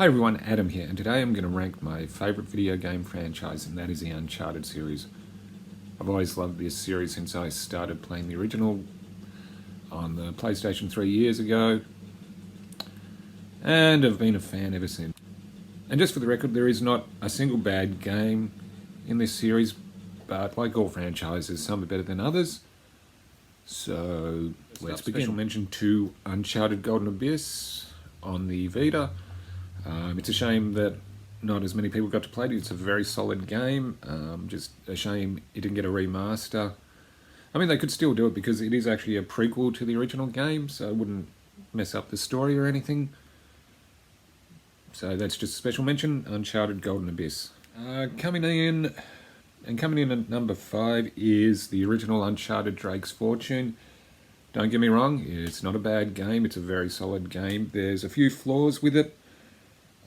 everyone, Adam here, and today I'm going to rank my favourite video game franchise, and that is the Uncharted series. I've always loved this series since I started playing the original on the PlayStation 3 years ago, and I've been a fan ever since. And just for the record, there is not a single bad game in this series, but like all franchises, some are better than others. So let's begin. Special mention to Uncharted Golden Abyss on the Vita. It's a shame that not as many people got to play it. It's a very solid game. Just a shame it didn't get a remaster. I mean, they could still do it because it is actually a prequel to the original game, so it wouldn't mess up the story or anything. So that's just a special mention, Uncharted Golden Abyss. Coming in at number 5 is the original Uncharted Drake's Fortune. Don't get me wrong, it's not a bad game, it's a very solid game. There's a few flaws with it.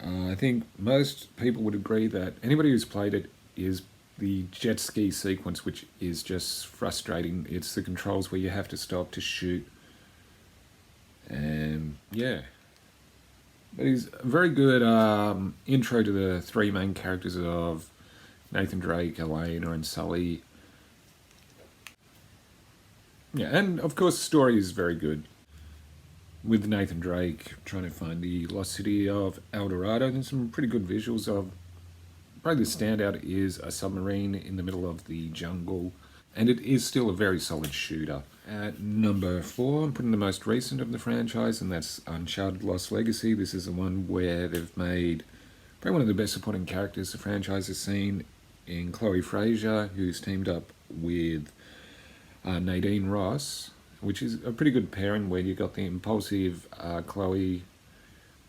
I think most people would agree that anybody who's played it is the jet ski sequence, which is just frustrating. It's the controls where you have to stop to shoot. And yeah. But it's a very good intro to the three main characters of Nathan Drake, Elena and Sully. Yeah, and of course the story is very good. With Nathan Drake trying to find the lost city of El Dorado, there's some pretty good visuals of. Probably the standout is a submarine in the middle of the jungle, and it is still a very solid shooter. At number 4, I'm putting the most recent of the franchise, and that's Uncharted Lost Legacy. This is the one where they've made probably one of the best supporting characters the franchise has seen in Chloe Frazer, who's teamed up with Nadine Ross, which is a pretty good pairing where you got the impulsive Chloe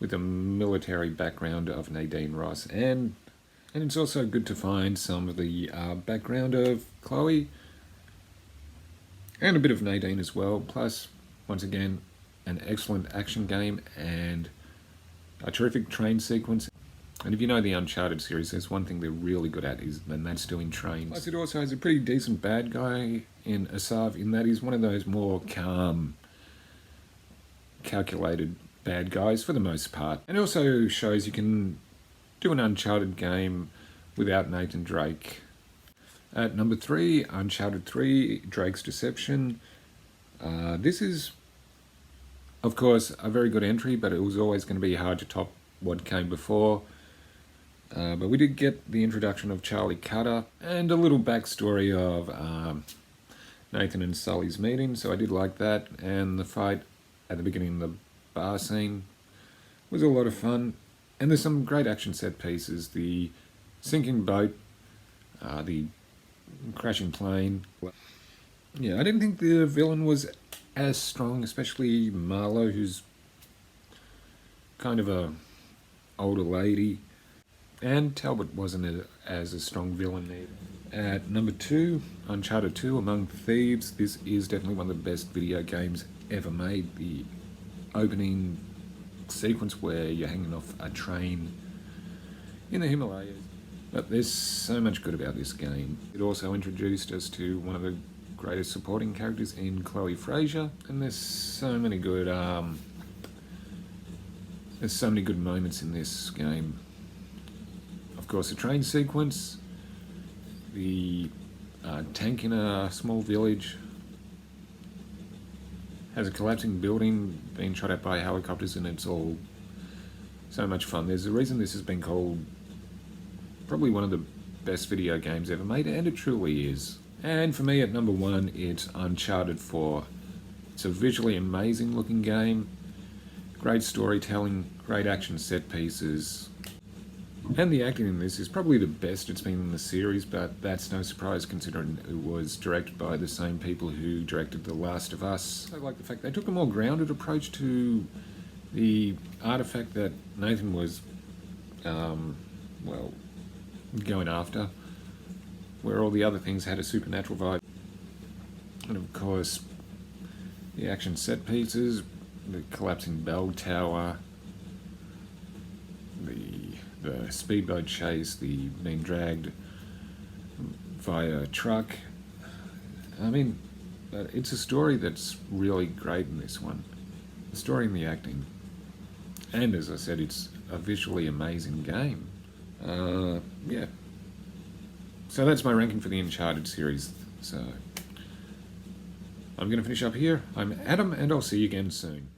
with a military background of Nadine Ross. And it's also good to find some of the background of Chloe and a bit of Nadine as well. Plus, once again, an excellent action game and a terrific train sequence. And if you know the Uncharted series, there's one thing they're really good at, and that's doing trains. Plus, it also has a pretty decent bad guy in Asav, in that he's one of those more calm, calculated bad guys for the most part. And it also shows you can do an Uncharted game without Nathan Drake. At number 3, Uncharted 3, Drake's Deception. This is, of course, a very good entry, but it was always going to be hard to top what came before. But we did get the introduction of Charlie Cutter and a little backstory of Nathan and Sully's meeting, so I did like that. And the fight at the beginning of the bar scene was a lot of fun. And there's some great action set pieces. The sinking boat, the crashing plane. Yeah, I didn't think the villain was as strong, especially Marlo, who's kind of a older lady. And Talbot wasn't as a strong villain either. At number 2, Uncharted 2, Among Thieves. This is definitely one of the best video games ever made. The opening sequence where you're hanging off a train in the Himalayas. But there's so much good about this game. It also introduced us to one of the greatest supporting characters in Chloe Frazer. And there's so many good moments in this game. Of course, the train sequence, the tank in a small village, has a collapsing building being shot at by helicopters, and it's all so much fun. There's a reason this has been called probably one of the best video games ever made, and it truly is. And for me, at number 1, it's Uncharted 4. It's a visually amazing looking game, great storytelling, great action set pieces. And the acting in this is probably the best it's been in the series, but that's no surprise considering it was directed by the same people who directed The Last of Us. I like the fact they took a more grounded approach to the artifact that Nathan was, going after, where all the other things had a supernatural vibe. And of course, the action set pieces, the collapsing bell tower, the speedboat chase, the being dragged via a truck. I mean, it's a story that's really great in this one. The story and the acting. And as I said, it's a visually amazing game. Yeah. So that's my ranking for the Uncharted series. So I'm going to finish up here. I'm Adam, and I'll see you again soon.